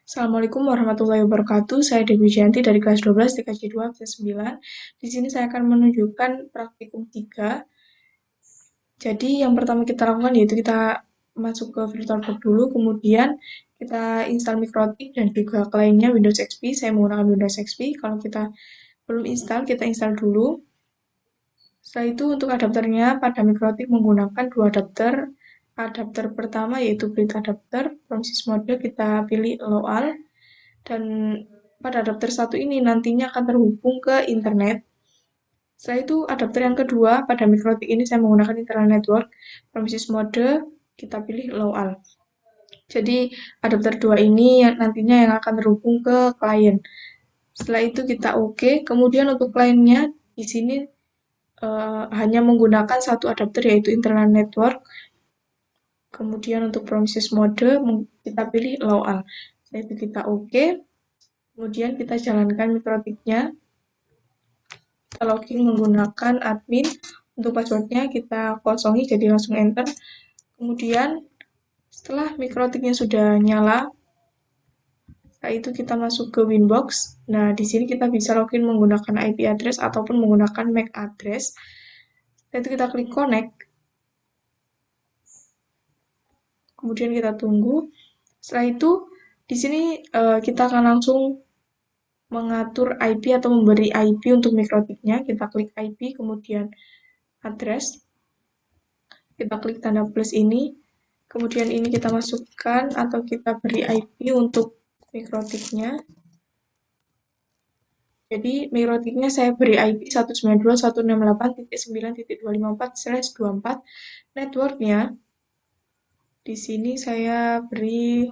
Assalamualaikum warahmatullahi wabarakatuh. Saya Dewi Janti dari kelas 12 TKJ 2 absen 9. Di sini saya akan menunjukkan praktikum 3. Jadi yang pertama kita lakukan yaitu kita masuk ke VirtualBox dulu, kemudian kita install Mikrotik dan juga kliennya Windows XP. Saya menggunakan Windows XP. Kalau kita belum install, kita install dulu. Setelah itu untuk adapternya pada Mikrotik menggunakan dua adapter. Adapter pertama yaitu bridge adapter, Promises mode kita pilih low-al. Dan pada adapter satu ini nantinya akan terhubung ke internet. Setelah itu adapter yang kedua, pada Mikrotik ini saya menggunakan internal network, Promises mode, kita pilih low-al. Jadi adapter 2 ini nantinya yang akan terhubung ke klien. Setelah itu kita oke. Kemudian untuk kliennya di sini hanya menggunakan satu adapter yaitu internal network. Kemudian untuk Promises mode kita pilih low-al. Setelah itu kita oke. Kemudian kita jalankan Mikrotiknya. Kita login menggunakan admin. Untuk passwordnya kita kosongi, jadi langsung enter. Kemudian setelah Mikrotiknya sudah nyala, setelah itu kita masuk ke Winbox. Nah, di sini kita bisa login menggunakan IP address ataupun menggunakan MAC address. Setelah itu kita klik connect. Kemudian kita tunggu. Setelah itu di sini kita akan langsung mengatur IP atau memberi IP untuk Mikrotiknya. Kita klik IP, kemudian address. Kita klik tanda plus ini. Kemudian ini kita masukkan atau kita beri IP untuk Mikrotiknya. Jadi Mikrotiknya saya beri IP 192.168.9.254/24. Networknya di sini saya beri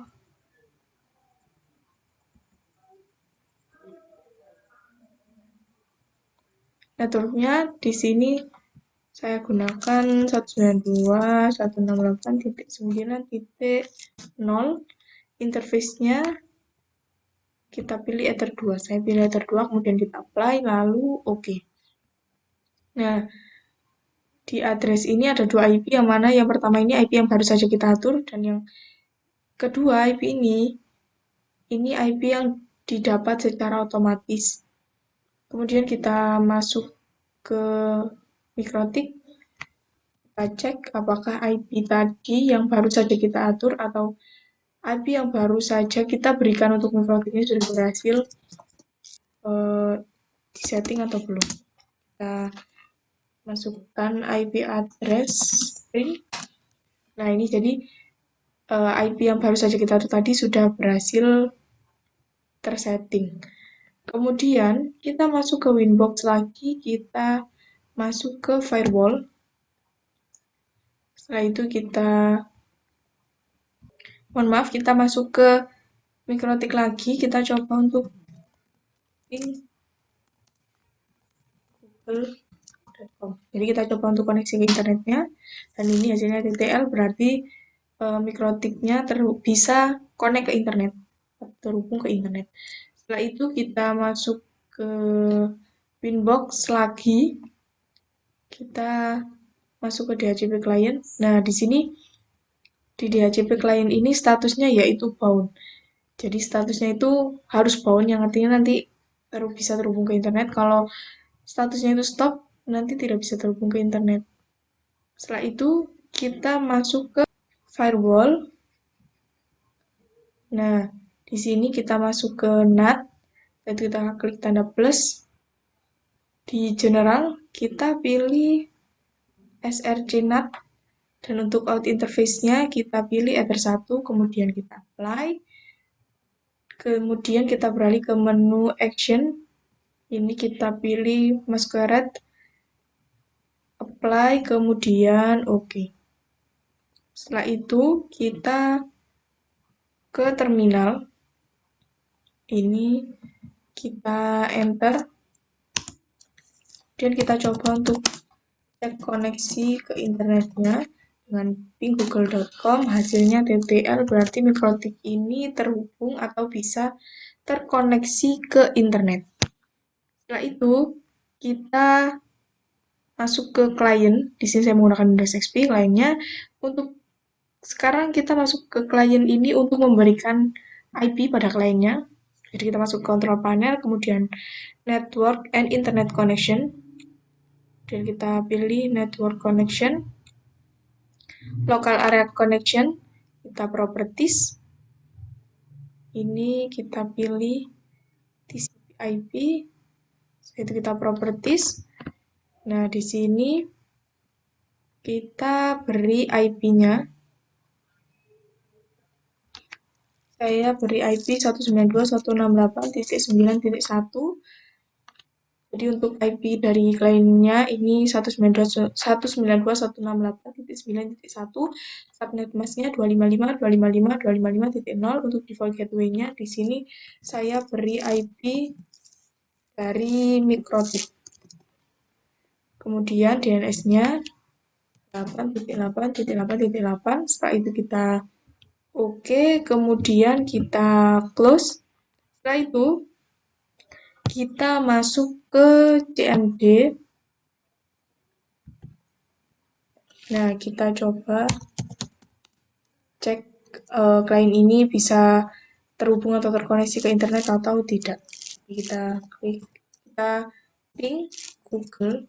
di sini saya gunakan 192.168.9.0. Interface-nya kita pilih Ether 2. Saya pilih Ether 2, kemudian kita apply, lalu oke. Nah, di address ini ada dua IP, yang mana yang pertama ini IP yang baru saja kita atur, dan yang kedua IP ini IP yang didapat secara otomatis. Kemudian kita masuk ke Mikrotik, kita cek apakah IP tadi yang baru saja kita atur atau IP yang baru saja kita berikan untuk Mikrotik ini sudah berhasil disetting atau belum. Kita masukkan IP address string. Nah, ini jadi IP yang baru saja kita atur tadi sudah berhasil tersetting. Kemudian kita masuk ke Winbox lagi, kita masuk ke firewall. Setelah itu kita masuk ke Mikrotik lagi, kita coba untuk google.com. Jadi kita coba untuk koneksi ke internetnya, dan ini hasilnya TTL, berarti Mikrotiknya bisa connect ke internet, terhubung ke internet. Setelah itu kita masuk ke Winbox lagi, kita masuk ke DHCP client. Nah, di sini di DHCP client ini statusnya yaitu bound. Jadi statusnya itu harus bound, yang artinya nanti bisa terhubung ke internet. Kalau statusnya itu stop, nanti tidak bisa terhubung ke internet. Setelah itu kita masuk ke firewall. Nah, di sini kita masuk ke NAT, lalu kita klik tanda plus. Di general kita pilih SRC NAT, dan untuk out interface-nya kita pilih Ether 1, kemudian kita apply. Kemudian kita beralih ke menu action. Ini kita pilih masquerade, apply, kemudian oke. Setelah itu kita ke terminal. Ini kita enter. Kemudian kita coba untuk cek koneksi ke internetnya dengan ping google.com. Hasilnya TTL, berarti Mikrotik ini terhubung atau bisa terkoneksi ke internet. Setelah itu kita masuk ke klien. Di sini saya menggunakan Windows XP kliennya. Untuk sekarang kita masuk ke klien ini untuk memberikan IP pada kliennya. Jadi kita masuk control panel, kemudian network and internet connection. Dan kita pilih network connection, local area connection, kita properties. Ini kita pilih TCP IP, itu kita properties. Nah, di sini kita beri IP-nya. Saya beri IP 192.168.9.1. Jadi untuk IP dari kliennya ini 192.168.9.1, subnet masknya 255.255.255.0. Untuk default gateway-nya di sini saya beri IP dari Mikrotik. Kemudian DNS-nya 8.8.8.8. Setelah itu kita oke, kemudian kita close. Setelah itu kita masuk ke CMD. Nah, kita coba cek klien ini bisa terhubung atau terkoneksi ke internet atau tidak. Kita klik, kita ping google.com.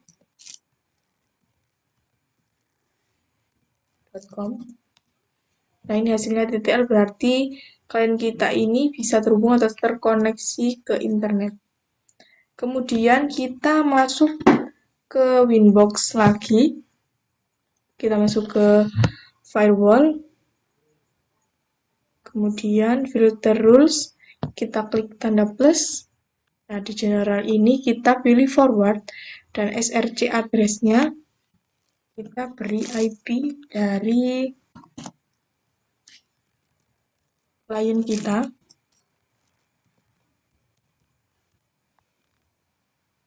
Nah, ini hasilnya TTL, berarti klien kita ini bisa terhubung atau terkoneksi ke internet. Kemudian kita masuk ke Winbox lagi. Kita masuk ke firewall. Kemudian filter rules, kita klik tanda plus. Nah, di general ini kita pilih forward dan SRC address-nya kita beri IP dari klien kita.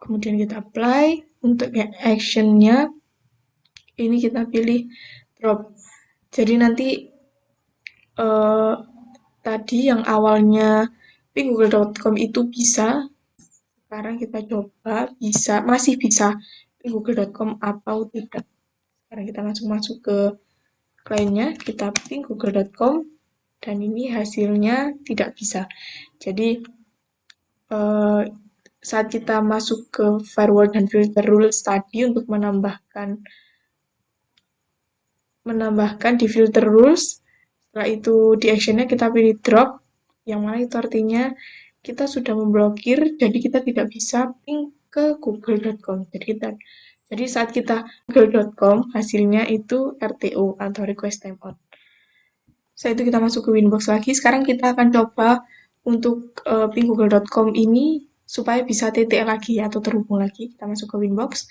Kemudian kita apply. Untuk action-nya ini kita pilih drop. Jadi nanti tadi yang awalnya pinggoogle.com itu bisa, sekarang kita coba masih bisa pinggoogle.com atau tidak. Sekarang kita langsung masuk ke kliennya, kita pinggoogle.com, dan ini hasilnya tidak bisa. Jadi saat kita masuk ke firewall dan filter rules tadi untuk menambahkan di filter rules, setelah itu di actionnya kita pilih drop, yang mana itu artinya kita sudah memblokir, jadi kita tidak bisa ping ke google.com. Jadi saat kita google.com, hasilnya itu RTO atau request timeout. Setelah itu kita masuk ke Winbox lagi. Sekarang kita akan coba untuk ping google.com ini supaya bisa TTL lagi atau terhubung lagi. Kita masuk ke Winbox.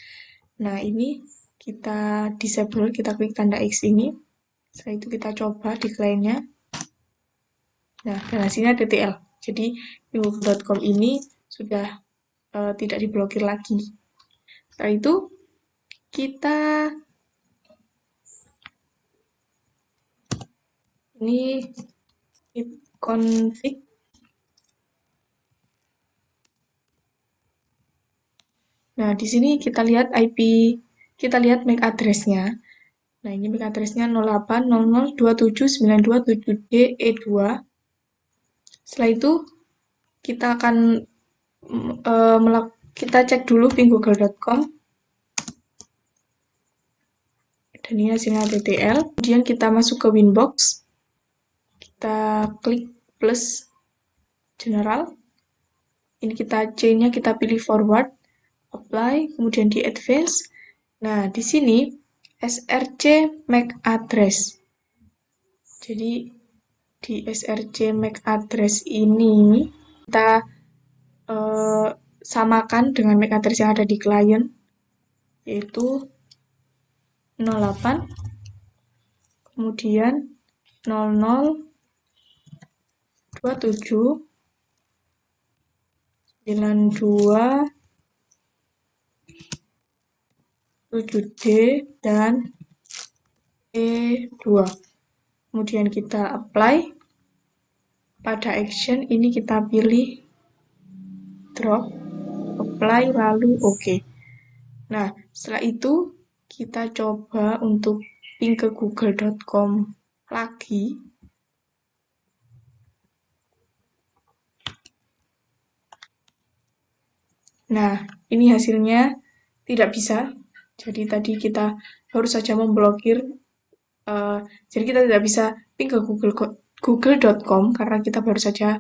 Nah, ini kita disable, kita klik tanda X ini. Setelah itu kita coba di kliennya. Nah, dan hasilnya TTL. Jadi, pinggoogle.com ini sudah tidak diblokir lagi. Setelah itu, kita ini config. Nah, di sini kita lihat IP, kita lihat MAC address-nya. Nah, ini MAC address-nya 0800279272D E2. Setelah itu, kita akan kita cek dulu pinggoogle.com. Dan ini hasilnya TTL. Kemudian kita masuk ke Winbox. Kita klik plus general. Ini kita C-nya kita pilih forward, apply, kemudian di advance. Nah, di sini SRC MAC address. Jadi di SRC MAC address ini kita samakan dengan MAC address yang ada di klien, yaitu 08, kemudian 0027 92 7D dan E2. Kemudian kita apply. Pada action ini kita pilih drop, apply, lalu oke. Nah, setelah itu kita coba untuk ping ke google.com lagi. Nah, ini hasilnya tidak bisa. Jadi tadi kita baru saja memblokir. Jadi kita tidak bisa ping ke google.com karena kita baru saja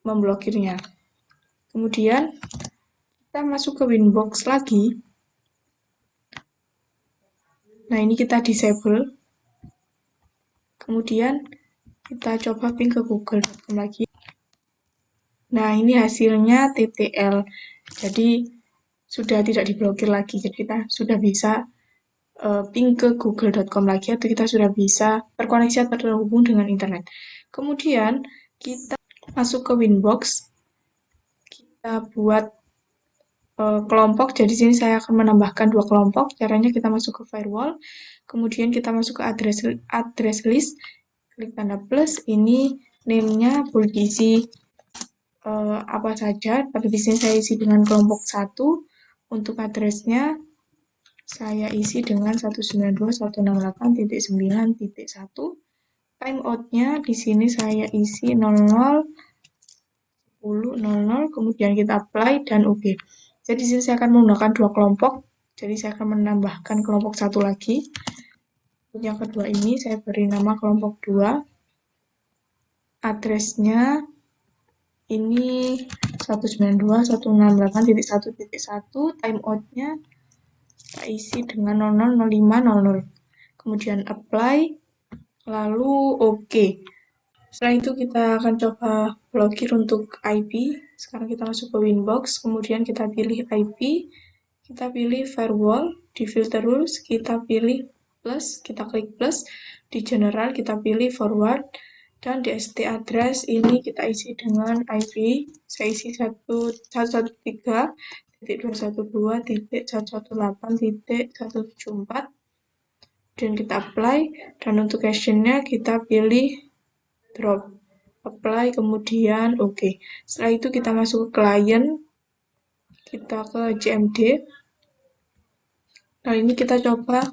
memblokirnya. Kemudian kita masuk ke Winbox lagi. Nah, ini kita disable. Kemudian kita coba ping ke google.com lagi. Nah, ini hasilnya TTL. Jadi sudah tidak diblokir lagi. Jadi kita sudah bisa ping ke google.com lagi atau kita sudah bisa terkoneksi atau terhubung dengan internet. Kemudian kita masuk ke Winbox. Kita buat kelompok. Jadi sini saya akan menambahkan 2 kelompok. Caranya kita masuk ke firewall. Kemudian kita masuk ke address list. Klik tanda plus. Ini name-nya boleh diisi apa saja. Tapi di sini saya isi dengan kelompok 1. Untuk address-nya saya isi dengan 192.168.9.1. Timeout-nya di sini saya isi 00 10.00, kemudian kita apply dan oke. Jadi di sini saya akan menggunakan 2 kelompok. Jadi saya akan menambahkan kelompok 1 lagi. Untuk yang kedua ini saya beri nama kelompok 2. Address-nya ini 192.168.1.1. Timeout-nya kita isi dengan 00.05.00. Kemudian apply, lalu oke. Setelah itu kita akan coba blokir untuk IP. Sekarang kita masuk ke Winbox, kemudian kita pilih IP, kita pilih firewall, di filter rules kita pilih plus, kita klik plus, di general kita pilih forward, dan di ST address ini kita isi dengan IP, saya isi 113.212.118.174, dan kita apply, dan untuk caching-nya kita pilih drop, apply, kemudian oke. Setelah itu kita masuk ke client, kita ke CMD. Nah, ini kita coba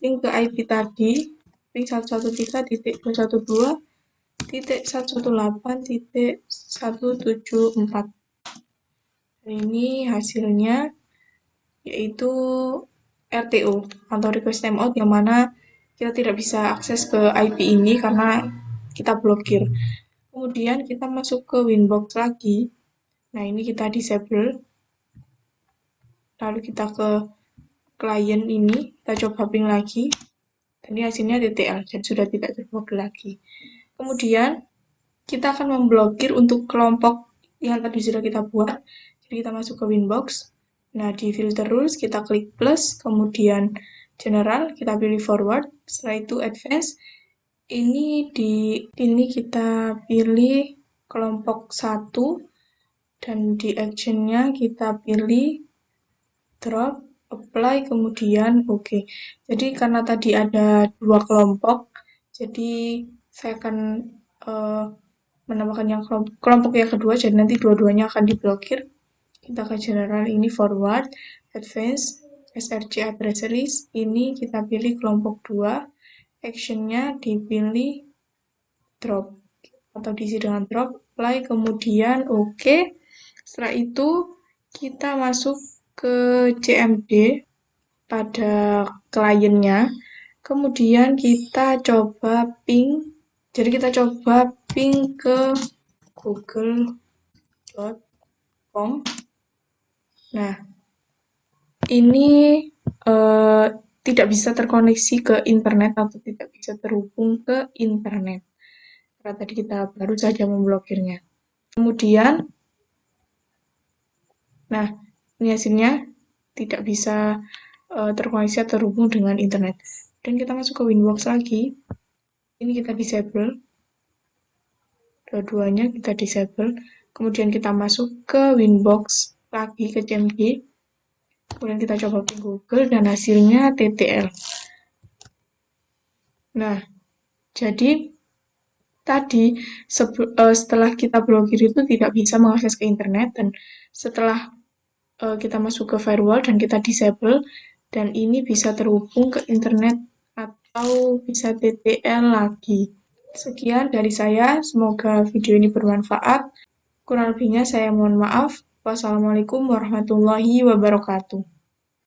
ping ke IP tadi, ping 113.212.118.174. Ini hasilnya yaitu RTO atau request timeout, yang mana kita tidak bisa akses ke IP ini karena kita blokir. Kemudian kita masuk ke Winbox lagi. Nah, ini kita disable. Lalu kita ke client ini, kita coba ping lagi. Dan ini hasilnya TTL, jadi sudah tidak terblokir lagi. Kemudian kita akan memblokir untuk kelompok yang tadi sudah kita buat. Jadi kita masuk ke Winbox. Nah, di filter rules kita klik plus, kemudian general, kita pilih forward, setelah itu advance. Ini kita pilih kelompok 1, dan di action-nya kita pilih drop, apply, kemudian oke. Jadi karena tadi ada 2 kelompok, jadi saya akan menambahkan yang kelompok yang kedua, jadi nanti dua-duanya akan diblokir. Kita ke general, ini forward, advance, SRC adversaries, ini kita pilih kelompok 2, action-nya dipilih drop atau diisi dengan drop, apply, kemudian oke. Setelah itu kita masuk ke CMD pada kliennya, kemudian kita coba ping. Jadi kita coba ping ke google.com. Nah, ini tidak bisa terkoneksi ke internet atau tidak bisa terhubung ke internet. Karena tadi kita baru saja memblokirnya. Kemudian, nah, ini hasilnya tidak bisa terkoneksi atau terhubung dengan internet. Dan kita masuk ke Winbox lagi. Ini kita disable. Dua-duanya kita disable. Kemudian kita masuk ke Winbox lagi, ke CMD. Kemudian kita coba ke Google dan hasilnya TTL. Nah, jadi tadi setelah kita blokir itu tidak bisa mengakses ke internet, dan setelah kita masuk ke firewall dan kita disable, dan ini bisa terhubung ke internet atau bisa TTL lagi. Sekian dari saya, semoga video ini bermanfaat. Kurang lebihnya saya mohon maaf. Wassalamualaikum warahmatullahi wabarakatuh.